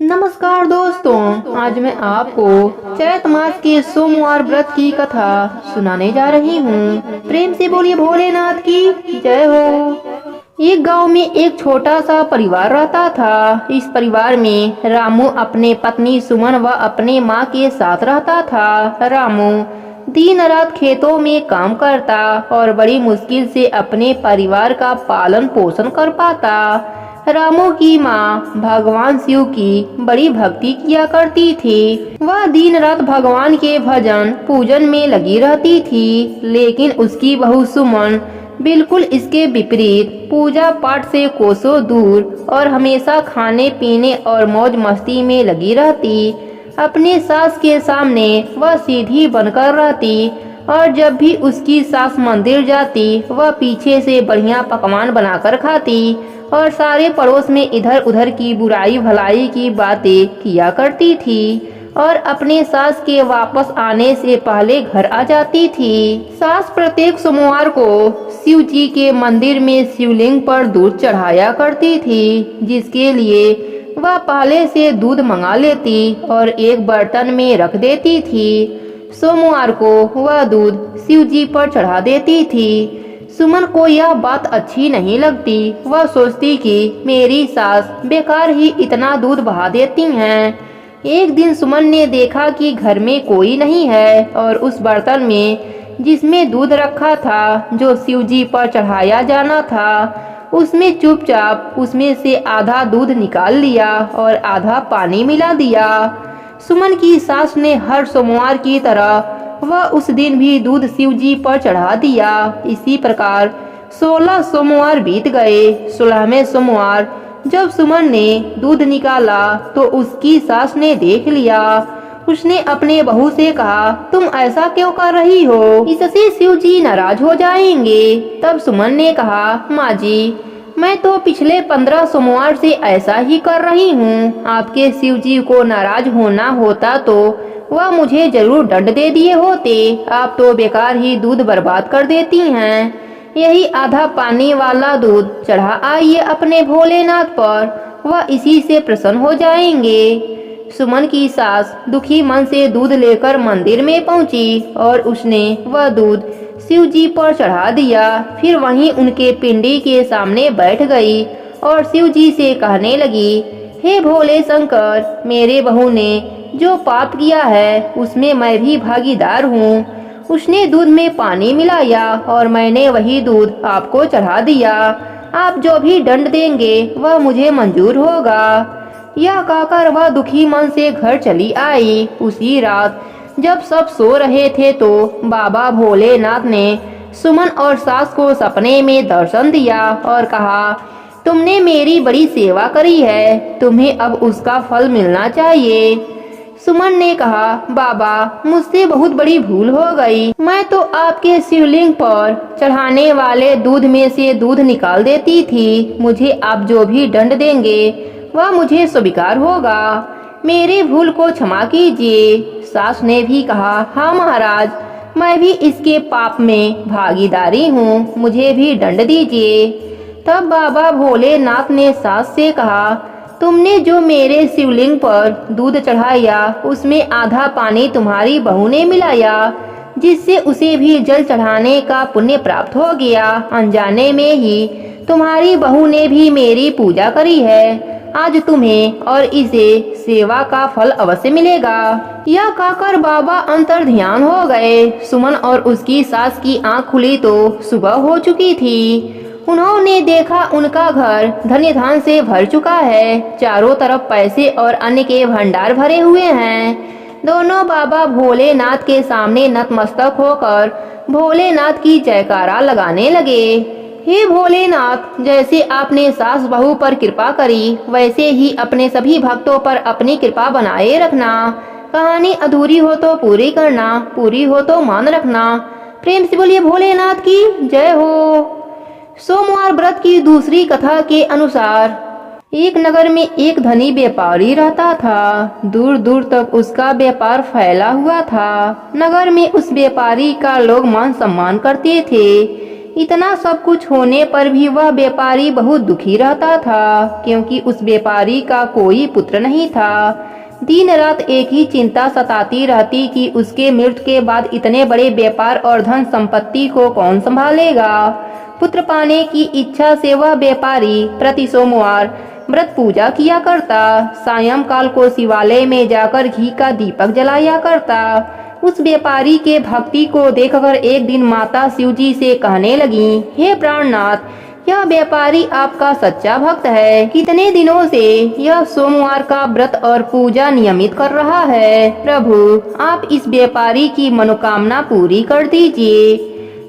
नमस्कार दोस्तों, आज मैं आपको चैत मास के सोमवार व्रत की कथा सुनाने जा रही हूँ। प्रेम से बोलिए भोलेनाथ की जय हो। एक गांव में एक छोटा सा परिवार रहता था। इस परिवार में रामू अपने पत्नी सुमन व अपने माँ के साथ रहता था। रामू दिन रात खेतों में काम करता और बड़ी मुश्किल से अपने परिवार का पालन पोषण कर पाता। रामू की माँ भगवान शिव की बड़ी भक्ति किया करती थी। वह दिन रात भगवान के भजन पूजन में लगी रहती थी, लेकिन उसकी बहू सुमन बिल्कुल इसके विपरीत पूजा पाठ से कोसों दूर और हमेशा खाने पीने और मौज मस्ती में लगी रहती। अपने सास के सामने वह सीधी बनकर रहती और जब भी उसकी सास मंदिर जाती वह पीछे से बढ़िया पकवान बनाकर खाती और सारे पड़ोस में इधर उधर की बुराई भलाई की बातें किया करती थी और अपने सास के वापस आने से पहले घर आ जाती थी। सास प्रत्येक सोमवार को शिव जी के मंदिर में शिवलिंग पर दूध चढ़ाया करती थी, जिसके लिए वह पहले से दूध मंगा लेती और एक बर्तन में रख देती थी। सोमवार को वह दूध शिव जी पर चढ़ा देती थी। सुमन को यह बात अच्छी नहीं लगती। वह सोचती कि मेरी सास बेकार ही इतना दूध बहा देती हैं। एक दिन सुमन ने देखा कि घर में कोई नहीं है और उस बर्तन में जिसमें दूध रखा था, जो शिव जी पर चढ़ाया जाना था, उसमें चुपचाप उसमें से आधा दूध निकाल लिया और आधा पानी मिला दिया। सुमन की सास ने हर सोमवार की तरह वह उस दिन भी दूध शिव जी पर चढ़ा दिया। इसी प्रकार 16 सोमवार बीत गए। 16वें सोमवार जब सुमन ने दूध निकाला तो उसकी सास ने देख लिया। उसने अपने बहू से कहा, तुम ऐसा क्यों कर रही हो? इससे शिव जी नाराज हो जाएंगे। तब सुमन ने कहा, माँ जी, मैं तो पिछले 15 सोमवार से ऐसा ही कर रही हूँ। आपके शिव जी को नाराज होना होता तो वह मुझे जरूर दंड दे दिए होते। आप तो बेकार ही दूध बर्बाद कर देती हैं। यही आधा पानी वाला दूध चढ़ा आइए अपने भोलेनाथ पर, वह इसी से प्रसन्न हो जाएंगे। सुमन की सास दुखी मन से दूध लेकर मंदिर में पहुंची और उसने वह दूध शिव जी पर चढ़ा दिया। फिर वहीं उनके पिंडी के सामने बैठ गई और शिव जी से कहने लगी, हे भोले शंकर, मेरे बहू ने जो पाप किया है उसमें मैं भी भागीदार हूँ। उसने दूध में पानी मिलाया और मैंने वही दूध आपको चढ़ा दिया। आप जो भी दंड देंगे वह मुझे मंजूर होगा। यह कहकर वह दुखी मन से घर चली आई। उसी रात जब सब सो रहे थे तो बाबा भोलेनाथ ने सुमन और सास को सपने में दर्शन दिया और कहा, तुमने मेरी बड़ी सेवा करी है, तुम्हें अब उसका फल मिलना चाहिए। सुमन ने कहा, बाबा, मुझसे बहुत बड़ी भूल हो गई। मैं तो आपके शिवलिंग पर चढ़ाने वाले दूध में से दूध निकाल देती थी। मुझे आप जो भी दंड देंगे वह मुझे स्वीकार होगा। मेरे भूल को क्षमा कीजिए। सास ने भी कहा, हाँ महाराज, मैं भी इसके पाप में भागीदारी हूँ, मुझे भी दंड दीजिए। तब बाबा भोलेनाथ ने सास से कहा, तुमने जो मेरे शिवलिंग पर दूध चढ़ाया उसमें आधा पानी तुम्हारी बहू ने मिलाया, जिससे उसे भी जल चढ़ाने का पुण्य प्राप्त हो गया। अनजाने में ही तुम्हारी बहू ने भी मेरी पूजा करी है। आज तुम्हें और इसे सेवा का फल अवश्य मिलेगा। यह कहकर बाबा अंतर ध्यान हो गए। सुमन और उसकी सास की आंख खुली तो सुबह हो चुकी थी। उन्होंने देखा उनका घर धन्य धान से भर चुका है। चारों तरफ पैसे और अन्न के भंडार भरे हुए हैं। दोनों बाबा भोलेनाथ के सामने नतमस्तक होकर भोलेनाथ की जयकारा लगाने लगे। हे भोलेनाथ, जैसे आपने सास बहू पर कृपा करी वैसे ही अपने सभी भक्तों पर अपनी कृपा बनाए रखना। कहानी अधूरी हो तो पूरी करना, पूरी हो तो मान रखना। प्रेम से बोलिए भोलेनाथ की जय हो। सोमवार व्रत की दूसरी कथा के अनुसार एक नगर में एक धनी व्यापारी रहता था। दूर दूर तक उसका व्यापार फैला हुआ था। नगर में उस व्यापारी का लोग मान सम्मान करते थे। इतना सब कुछ होने पर भी वह व्यापारी बहुत दुखी रहता था, क्योंकि उस व्यापारी का कोई पुत्र नहीं था। दिन रात एक ही चिंता सताती रहती कि उसके मृत्यु के बाद इतने बड़े व्यापार और धन संपत्ति को कौन संभालेगा। पुत्र पाने की इच्छा से वह व्यापारी प्रति सोमवार व्रत पूजा किया करता। सायंकाल को शिवालय में जाकर घी का दीपक जलाया करता। उस व्यापारी के भक्ति को देखकर एक दिन माता शिवजी से कहने लगी, हे प्राणनाथ, यह व्यापारी आपका सच्चा भक्त है। कितने दिनों से यह सोमवार का व्रत और पूजा नियमित कर रहा है। प्रभु, आप इस व्यापारी की मनोकामना पूरी कर दीजिए।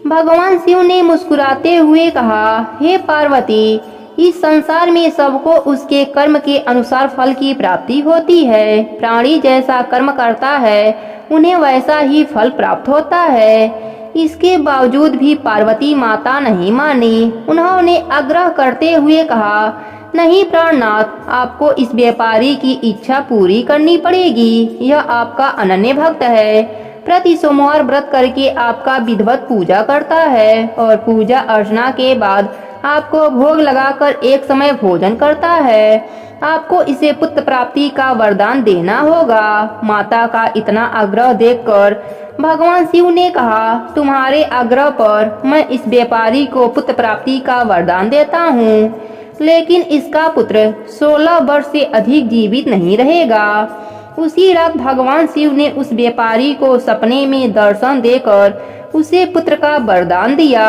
भगवान शिव ने मुस्कुराते हुए कहा, हे पार्वती, इस संसार में सबको उसके कर्म के अनुसार फल की प्राप्ति होती है। प्राणी जैसा कर्म करता है उन्हें वैसा ही फल प्राप्त होता है। इसके बावजूद भी पार्वती माता नहीं मानी। उन्होंने आग्रह करते हुए कहा, नहीं प्राणनाथ, आपको इस व्यापारी की इच्छा पूरी करनी पड़ेगी। यह आपका अनन्य भक्त है। प्रति सोमवार व्रत करके आपका विधिवत पूजा करता है और पूजा अर्चना के बाद आपको भोग लगाकर एक समय भोजन करता है। आपको इसे पुत्र प्राप्ति का वरदान देना होगा। माता का इतना आग्रह देखकर भगवान शिव ने कहा, तुम्हारे आग्रह पर मैं इस व्यापारी को पुत्र प्राप्ति का वरदान देता हूँ, लेकिन इसका पुत्र 16 वर्ष से अधिक जीवित नहीं रहेगा। उसी रात भगवान शिव ने उस व्यापारी को सपने में दर्शन देकर उसे पुत्र का वरदान दिया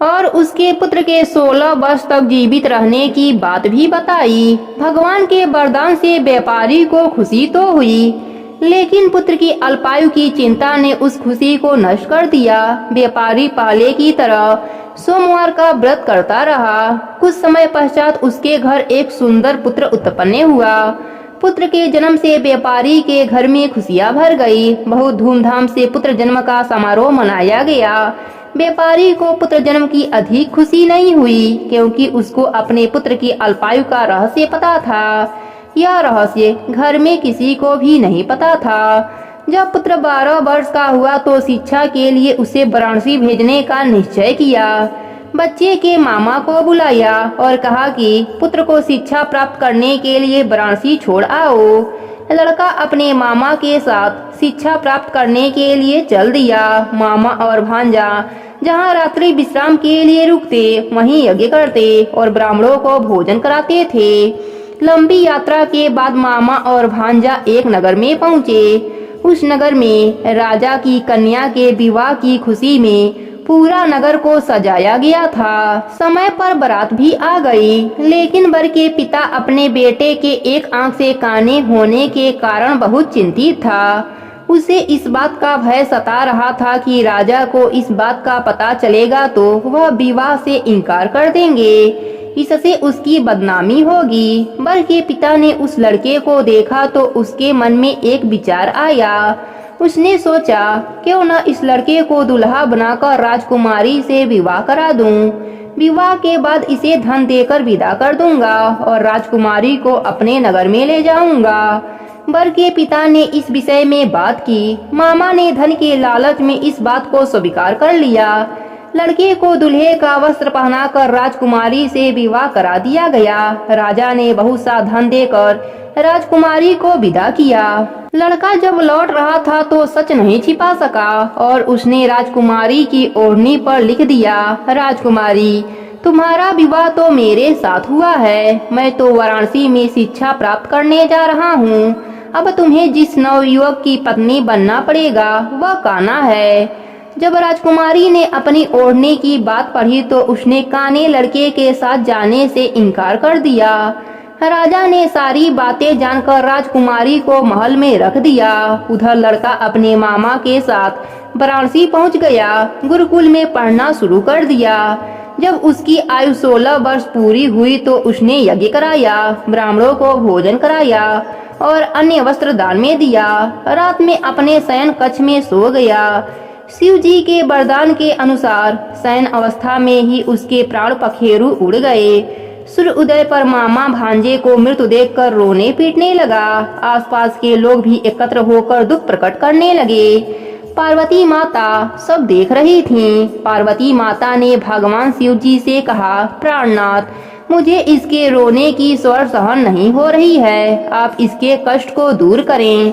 और उसके पुत्र के 16 वर्ष तक जीवित रहने की बात भी बताई। भगवान के वरदान से व्यापारी को खुशी तो हुई, लेकिन पुत्र की अल्पायु की चिंता ने उस खुशी को नष्ट कर दिया। व्यापारी पहले की तरह सोमवार का व्रत करता रहा। कुछ समय पश्चात उसके घर एक सुंदर पुत्र उत्पन्न हुआ। पुत्र के जन्म से व्यापारी के घर में खुशियां भर गई। बहुत धूमधाम से पुत्र जन्म का समारोह मनाया गया। व्यापारी को पुत्र जन्म की अधिक खुशी नहीं हुई, क्योंकि उसको अपने पुत्र की अल्पायु का रहस्य पता था। यह रहस्य घर में किसी को भी नहीं पता था। जब पुत्र 12 वर्ष का हुआ तो शिक्षा के लिए उसे वाराणसी भेजने का निश्चय किया। बच्चे के मामा को बुलाया और कहा कि पुत्र को शिक्षा प्राप्त करने के लिए वाराणसी छोड़ आओ। लड़का अपने मामा के साथ शिक्षा प्राप्त करने के लिए चल दिया। मामा और भांजा जहाँ रात्रि विश्राम के लिए रुकते वहीं यज्ञ करते और ब्राह्मणों को भोजन कराते थे। लंबी यात्रा के बाद मामा और भांजा एक नगर में पहुँचे। उस नगर में राजा की कन्या के विवाह की खुशी में पूरा नगर को सजाया गया था। समय पर बारात भी आ गई, लेकिन वर के पिता अपने बेटे के एक आंख से काने होने के कारण बहुत चिंतित था। उसे इस बात का भय सता रहा था कि राजा को इस बात का पता चलेगा तो वह विवाह से इनकार कर देंगे। इससे उसकी बदनामी होगी। वर के पिता ने उस लड़के को देखा तो उसके मन में एक विचार आया। उसने सोचा, क्यों न इस लड़के को दुल्हा बनाकर राजकुमारी से विवाह करा दूं। विवाह के बाद इसे धन देकर विदा कर दूंगा और राजकुमारी को अपने नगर में ले जाऊंगा। वर के पिता ने इस विषय में बात की। मामा ने धन के लालच में इस बात को स्वीकार कर लिया। लड़के को दूल्हे का वस्त्र पहनाकर राजकुमारी से विवाह करा दिया गया। राजा ने बहुत सा धन देकर राजकुमारी को विदा किया। लड़का जब लौट रहा था तो सच नहीं छिपा सका और उसने राजकुमारी की ओढ़नी पर लिख दिया, राजकुमारी, तुम्हारा विवाह तो मेरे साथ हुआ है। मैं तो वाराणसी में शिक्षा प्राप्त करने जा रहा हूँ। अब तुम्हें जिस नवयुवक की पत्नी बनना पड़ेगा वह कान्हा है। जब राजकुमारी ने अपनी ओढ़ने की बात पढ़ी तो उसने काने लड़के के साथ जाने से इनकार कर दिया। राजा ने सारी बातें जानकर राजकुमारी को महल में रख दिया। उधर लड़का अपने मामा के साथ वाराणसी पहुंच गया। गुरुकुल में पढ़ना शुरू कर दिया। जब उसकी आयु 16 वर्ष पूरी हुई तो उसने यज्ञ कराया, ब्राह्मणों को भोजन कराया और अन्य वस्त्र दान में दिया। रात में अपने शयन कक्ष में सो गया। शिव जी के वरदान के अनुसार शयन अवस्था में ही उसके प्राण पखेरु उड़ गए। सूर्य उदय पर मामा भांजे को मृत्यु देखकर रोने पीटने लगा। आसपास के लोग भी एकत्र होकर दुख प्रकट करने लगे। पार्वती माता सब देख रही थीं। पार्वती माता ने भगवान शिव जी से कहा, प्राणनाथ, मुझे इसके रोने की स्वर सहन नहीं हो रही है, आप इसके कष्ट को दूर करें।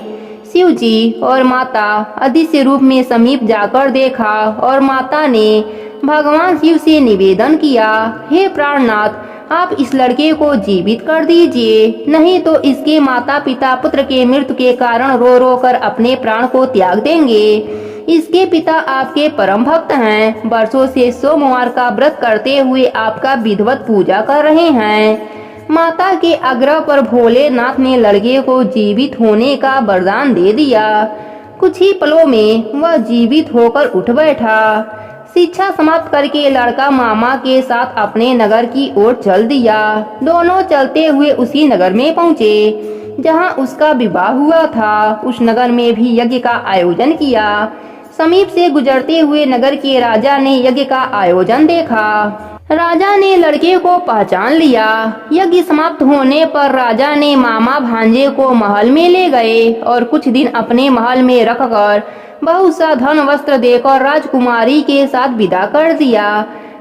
शिव जी और माता अदृश्य रूप में समीप जाकर देखा और माता ने भगवान शिव से निवेदन किया, हे प्राणनाथ, आप इस लड़के को जीवित कर दीजिए, नहीं तो इसके माता पिता पुत्र के मृत्यु के कारण रो रो कर अपने प्राण को त्याग देंगे। इसके पिता आपके परम भक्त हैं, वर्षों से सोमवार का व्रत करते हुए आपका विधिवत पूजा कर रहे हैं। माता के आग्रह पर भोलेनाथ ने लड़के को जीवित होने का वरदान दे दिया। कुछ ही पलों में वह जीवित होकर उठ बैठा। शिक्षा समाप्त करके लड़का मामा के साथ अपने नगर की ओर चल दिया। दोनों चलते हुए उसी नगर में पहुँचे जहाँ उसका विवाह हुआ था। उस नगर में भी यज्ञ का आयोजन किया। समीप से गुजरते हुए नगर के राजा ने यज्ञ का आयोजन देखा। राजा ने लड़के को पहचान लिया। यज्ञ समाप्त होने पर राजा ने मामा भांजे को महल में ले गए और कुछ दिन अपने महल में रखकर बहुत सा धन वस्त्र देकर राजकुमारी के साथ विदा कर दिया।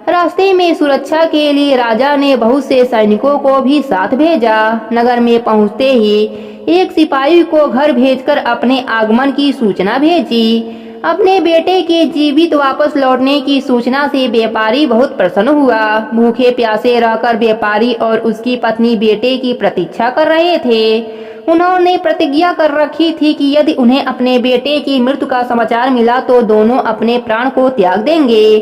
रास्ते में सुरक्षा के लिए राजा ने बहुत से सैनिकों को भी साथ भेजा। नगर में पहुंचते ही एक सिपाही को घर भेजकर अपने आगमन की सूचना भेजी। अपने बेटे के जीवित वापस लौटने की सूचना से व्यापारी बहुत प्रसन्न हुआ। भूखे प्यासे रहकर व्यापारी और उसकी पत्नी बेटे की प्रतीक्षा कर रहे थे। उन्होंने प्रतिज्ञा कर रखी थी कि यदि उन्हें अपने बेटे की मृत्यु का समाचार मिला तो दोनों अपने प्राण को त्याग देंगे।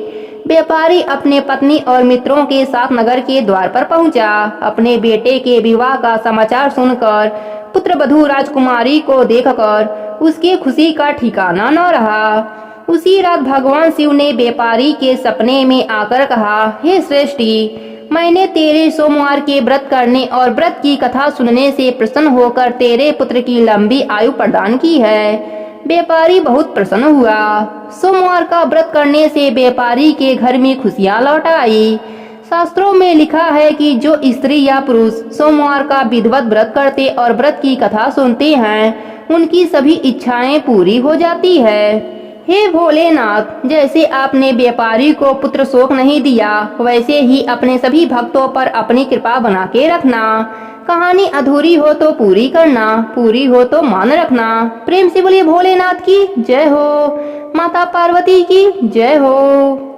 व्यापारी अपने पत्नी और मित्रों के साथ नगर के द्वार पर पहुंचा। अपने बेटे के विवाह का समाचार सुनकर पुत्र वधू राजकुमारी को देखकर उसकी खुशी का ठिकाना न रहा। उसी रात भगवान शिव ने व्यापारी के सपने में आकर कहा, हे श्रेष्ठी, मैंने तेरे सोमवार के व्रत करने और व्रत की कथा सुनने से प्रसन्न होकर तेरे पुत्र की लंबी आयु प्रदान की है। व्यापारी बहुत प्रसन्न हुआ। सोमवार का व्रत करने से व्यापारी के घर में खुशियां लौट आई। शास्त्रों में लिखा है कि जो स्त्री या पुरुष सोमवार का विधिवत व्रत करते और व्रत की कथा सुनते हैं, उनकी सभी इच्छाएं पूरी हो जाती है। हे भोलेनाथ, जैसे आपने व्यापारी को पुत्र शोक नहीं दिया, वैसे ही अपने सभी भक्तों पर अपनी कृपा बना के रखना। कहानी अधूरी हो तो पूरी करना, पूरी हो तो मान रखना। प्रेम से बोलिए भोलेनाथ की जय हो, माता पार्वती की जय हो।